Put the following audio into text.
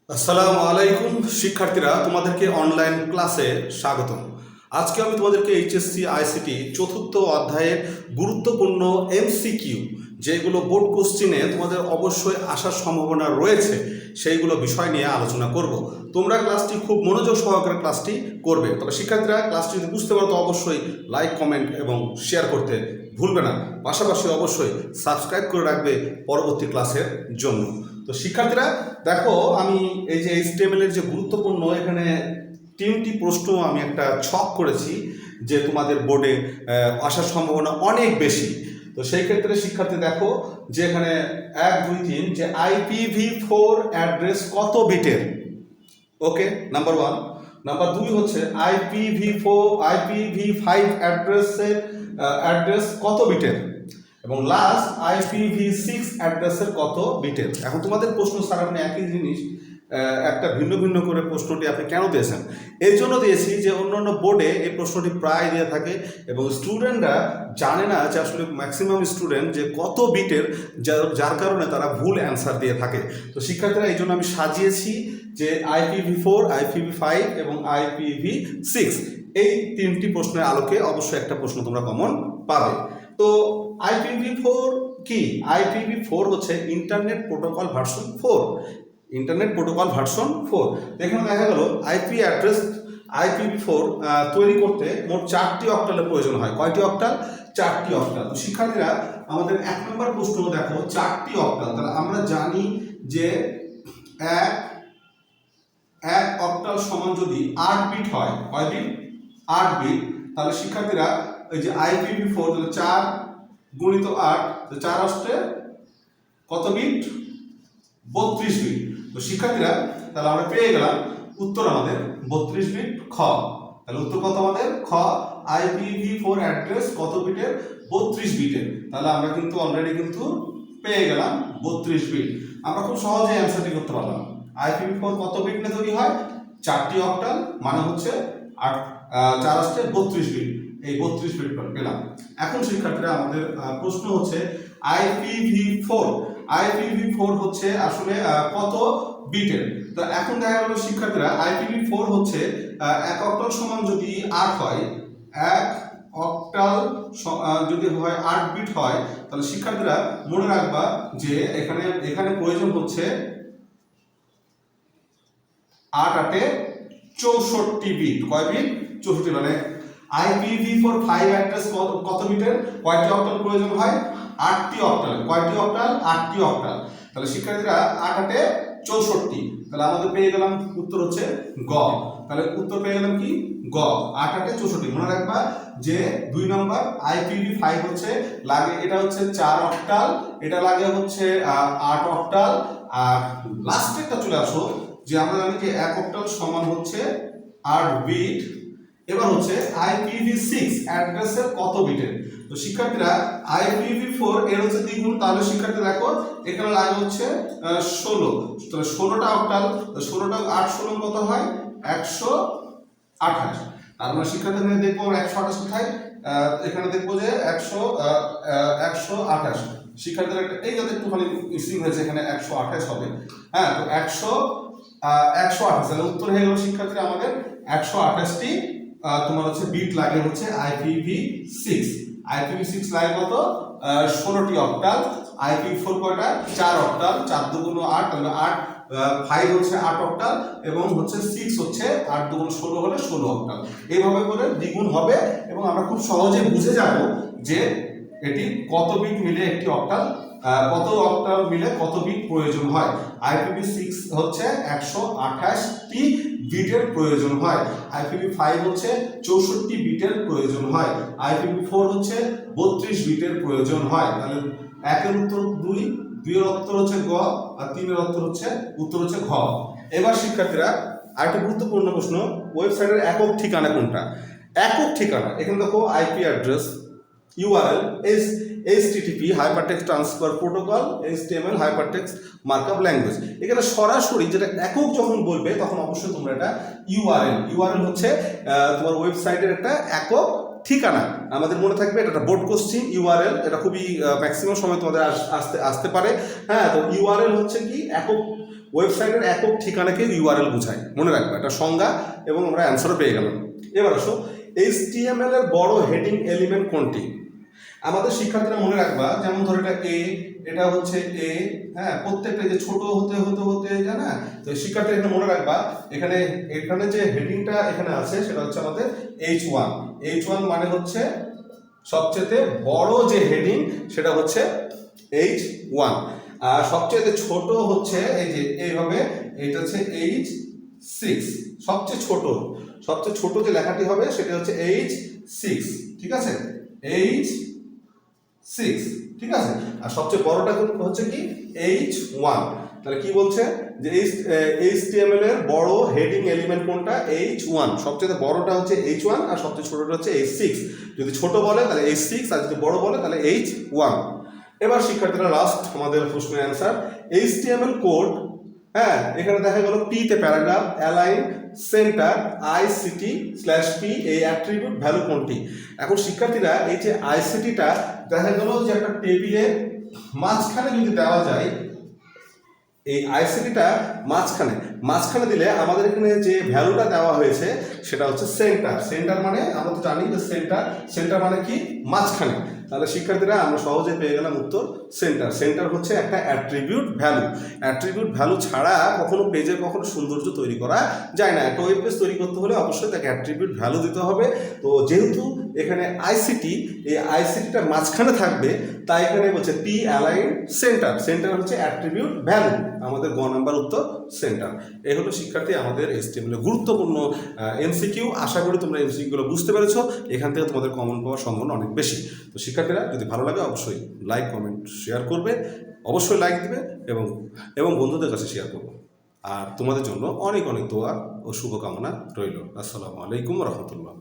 আসসালামু আলাইকুম শিক্ষার্থীরা, তোমাদেরকে অনলাইন ক্লাসে স্বাগতম। আজকে আমি তোমাদেরকে এইচএসসি আইসিটি চতুর্থ অধ্যায়ের গুরুত্বপূর্ণ এমসিকিউ, যেগুলো বোর্ড কোশ্চিনে তোমাদের অবশ্যই আসার সম্ভাবনা রয়েছে, সেইগুলো বিষয় নিয়ে আলোচনা করব। তোমরা ক্লাসটি খুব মনোযোগ সহকারে ক্লাসটি করবে। তবে শিক্ষার্থীরা ক্লাসটি যদি বুঝতে পারো তো অবশ্যই লাইক, কমেন্ট এবং শেয়ার করতে ভুলবে না। পাশাপাশি অবশ্যই সাবস্ক্রাইব করে রাখবে পরবর্তী ক্লাসের জন্য। তো শিক্ষার্থীরা দেখো, আমি এই যে এইচটিএমএল এর যে গুরুত্বপূর্ণ এখানে তিনটি প্রশ্ন আমি একটা ছক করেছি, যে তোমাদের বোর্ডে আসার সম্ভাবনা অনেক বেশি। তো সেই ক্ষেত্রে শিক্ষার্থী দেখো যে এখানে 1 2 3 যে IPv4 অ্যাড্রেস কত বিটের। ওকে, নাম্বার 1। নাম্বার 2 হচ্ছে IPv5 অ্যাড্রেস কত বিটের, এবং লাস্ট IPv6 অ্যাড্রেসের কত বিটের। এখন তোমাদের প্রশ্ন স্যার আপনি একই জিনিস একটা ভিন্ন ভিন্ন করে প্রশ্নটি আপনি কেন দিয়েছেন? এর জন্য দিয়েছি যে অন্যান্য বোর্ডে এই প্রশ্নটি প্রায় দিয়ে থাকে এবং স্টুডেন্টরা জানে না যে আসলে ম্যাক্সিমাম স্টুডেন্ট যে কত বিটের, যার কারণে তারা ভুল অ্যান্সার দিয়ে থাকে। তো শিক্ষার্থীরা এই জন্য আমি সাজিয়েছি যে IPv4, IPv5 এবং IPv6 এই তিনটি প্রশ্নের আলোকে অবশ্যই একটা প্রশ্ন তোমরা কমন পাবে। তো IPv4 কি? IPv4 হচ্ছে internet protocol version 4। Internet protocol version 4। এখানে দেখা গেল IPv4 তৈরি করতে মোট 4টি অক্টালের প্রয়োজন হয়। কয়টি অক্টাল? 4টি অক্টাল। তো শিক্ষার্থীরা আমাদের 1 নম্বর প্রশ্ন দেখো, 4টি অক্টাল। তাহলে আমরা জানি যে এক অক্টাল সমান যদি 8 বিট হয়, কয় বিট? 8 বিট। তাহলে শিক্ষার্থীরা এই যে IPv4 তাহলে 4 গুণিত 8, 4 আসছে কত বিট? 32 বিট। তো শিক্ষার্থীরা তাহলে আমরা পেয়ে গেলাম উত্তর আমাদের 32 বিট খ। তাহলে উত্তর কত আমাদের? খ। IPv4 অ্যাড্রেস কত বিটের? 32 বিটের। তাহলে আমরা কিন্তু অলরেডি কিন্তু পেয়ে গেলাম 32 বিট। আমরা খুব সহজে অ্যান্সারটি করতে পারলাম। IPv4 কত বিট নিয়ে তৈরি হয়? 4টি অক্টাল, মানে হচ্ছে 8 4 আসছে 32 বিট। এই 32 বিট পেলাম। এখন শিক্ষার্থীরা আমাদের প্রশ্ন হচ্ছে IPv4 হচ্ছে আসলে কত বিটের। তো এখন দেখা গেল শিক্ষার্থীরা IPv4 হচ্ছে 1 অক্টাল সমান যদি 8 হয়, 1 অক্টাল যদি হয় 8 বিট হয়, তাহলে শিক্ষার্থীরা মনে রাখবা যে এখানে প্রয়োজন হচ্ছে 8 8 64 বিট। কয় বিট? 64। মানে IPv4 5 অ্যাড্রেস কত বিটের? কয়টি অক্টাল প্রয়োজন হয়? 8টি অক্টাল। কয়টি অক্টাল? 8টি অক্টাল। তাহলে শিক্ষার্থীরা 8 8 64। তাহলে আমাদের পেয়ে গেলাম উত্তর হচ্ছে গ। তাহলে উত্তর পেয়ে গেলাম কি? গ। 8 8 64। মনে রাখবা যে 2 নম্বর IPv5 হচ্ছে লাগে, এটা হচ্ছে 4 অক্টাল, এটা লাগে হচ্ছে 8 অক্টাল। আর লাস্টেরটা চলে আসো যে আমরা জানি যে 1 অক্টাল সমান হচ্ছে 8 বিট। এবার হচ্ছে IPv6 অ্যাড্রেসের কত বিটের। তো শিক্ষার্থীরা IPv4 এর হচ্ছে দ্বিগুণ। তাহলে শিক্ষার্থী দেখো এখানে লাগে হচ্ছে 16। তাহলে 16টা অক্টাল, 16টা 8 16 কত হয়? 128। তার মানে শিক্ষার্থী এখানে দেখবো 128 কোথায়? এখানে দেখবো যে 128। শিক্ষার্থীরা এই যাতে একটুখানি মিসিং হয়েছে, এখানে 128 হবে। হ্যাঁ, তো 128। তাহলে উত্তর হয়ে গেল শিক্ষার্থীরা আমাদের 128টি তোমার হচ্ছে বিট লাগে হচ্ছে IPv6 লাগে কত? 16টি অক্টাল। IPv4 কয়টা? 4 অক্টাল, 4 দুগুণ 8, তাহলে 8 5 হচ্ছে 8 অক্টাল, এবং হচ্ছে 6 হচ্ছে 8 দুগুণ 16 হলে 16 অক্টাল। এইভাবে করে দ্বিগুণ হবে এবং আমরা খুব সহজে বুঝে যাব যে এটি কত বিট মিলে একটি অক্টাল, কত অক্টাল মিলে কত বিট প্রয়োজন হয়। IPv6 হচ্ছে 128টি বিটের প্রয়োজন হয়। IPv5 হচ্ছে 64 বিটের প্রয়োজন হয়। IPv4 হচ্ছে 32 বিটের প্রয়োজন হয়। তাহলে 1 এর উত্তর 2, 2 এর উত্তর হচ্ছে গ, আর 3 এর উত্তর হচ্ছে ঘ। এবার শিক্ষার্থীরা আরেকটা গুরুত্বপূর্ণ প্রশ্ন, ওয়েবসাইটের একক ঠিকানা কোনটা? একক ঠিকানা এখানে দেখো IP address, URL, HTTP hypertext transfer protocol, HTML hypertext markup language. এখানে সরাসরি যেটা একক যখন বলবে তখন অবশ্যই তোমরা এটা URL হচ্ছে তোমার ওয়েবসাইটের একটা একক ঠিকানা। আমাদের মনে থাকবে এটা একটা বোর্ড কোশ্চিন। URL এটা খুবই ম্যাক্সিমাম সময় তোমাদের আসতে পারে। হ্যাঁ, তো URL হচ্ছে কি? একক ওয়েবসাইটের একক ঠিকানাকে ইউআরএল বোঝায়, মনে রাখবে এটা সংজ্ঞা, এবং আমরা অ্যান্সারও পেয়ে গেলাম। এবার আসো HTML এর বড় হেডিং এলিমেন্ট কোনটি? আমাদের শিক্ষার্থীরা মনে রাখবা, যেমন ধরো এটা এ, এটা হচ্ছে এ, হ্যাঁ, প্রত্যেকটা যে ছোট হতে হতে হতে যায় না, তো শিক্ষার্থীরা এখানে মনে রাখবা এখানে এখানে যে হেডিংটা এখানে আছে সেটা হচ্ছে আমাদের H1। H1 মানে হচ্ছে সবচেয়ে বড় যে হেডিং সেটা হচ্ছে H1, আর সবচেয়ে ছোট হচ্ছে এই যে এইভাবে, এটা হচ্ছে H6। সবচেয়ে ছোট যে লেখাটি হবে সেটা হচ্ছে H6, ঠিক আছে, H6, ঠিক আছে। আর সবচেয়ে বড়টা হচ্ছে কি H1। তাহলে কি বলছে যে HTML এর বড় হেডিং এলিমেন্ট কোনটা? H1। সবচেয়ে বড়টা হচ্ছে H1 আর সবচেয়ে ছোটটা হচ্ছে H6। যদি ছোট বলে তাহলে H6, আর যদি বড় বলে তাহলে H1। এবার শিক্ষার্থীরা লাস্ট আমাদের প্রশ্নের অ্যান্সার, HTML কোড, হ্যাঁ, এখানে দেখা গেল পি তে প্যারাগ্রাফ, অ্যালাইন, সেন্টার, ICT/P এই অ্যাট্রিবিউট ভ্যালু কোনটি? এখন শিক্ষার্থীরা এই যে ICTটা দেখা গেল যে একটা টেবিলের মাঝখানে যদি দেওয়া যায়, এই ICTটা মাঝখানে দিলে আমাদের এখানে যে ভ্যালুটা দেওয়া হয়েছে সেটা হচ্ছে সেন্টার মানে আমরা তো জানি যে সেন্টার মানে কি মাঝখানে। তাহলে শিক্ষার্থীরা আমরা সহজে পেয়ে গেলাম উত্তর সেন্টার হচ্ছে একটা অ্যাট্রিবিউট ভ্যালু ছাড়া কখনো পেজের কখনো সৌন্দর্য তৈরি করা যায় না। একটা ওয়েব পেজ তৈরি করতে হলে অবশ্যই তাকে অ্যাট্রিবিউট ভ্যালু দিতে হবে। তো যেহেতু এখানে এই ICTটা মাঝখানে থাকবে, তাই এখানে বলছে পি অ্যালাইন সেন্টার হচ্ছে অ্যাট্রিবিউট ভ্যালু, আমাদের গ নাম্বার উত্তর সেন্টার। এই হলো শিক্ষার্থী আমাদের HTML এর গুরুত্বপূর্ণ MCQ। আশা করি তোমরা MCQ গুলো বুঝতে পেরেছো, এখান থেকে তোমাদের কমন পাওয়ার সম্ভাবনা অনেক বেশি। তো শিক্ষার্থীরা যদি ভালো লাগে অবশ্যই লাইক, কমেন্ট, শেয়ার করবে, অবশ্যই লাইক দিবে এবং বন্ধুদের কাছে শেয়ার করবে। আর তোমাদের জন্য অনেক অনেক দোয়া ও শুভকামনা রইল। আসসালামু আলাইকুম রহমতুল্লাহ।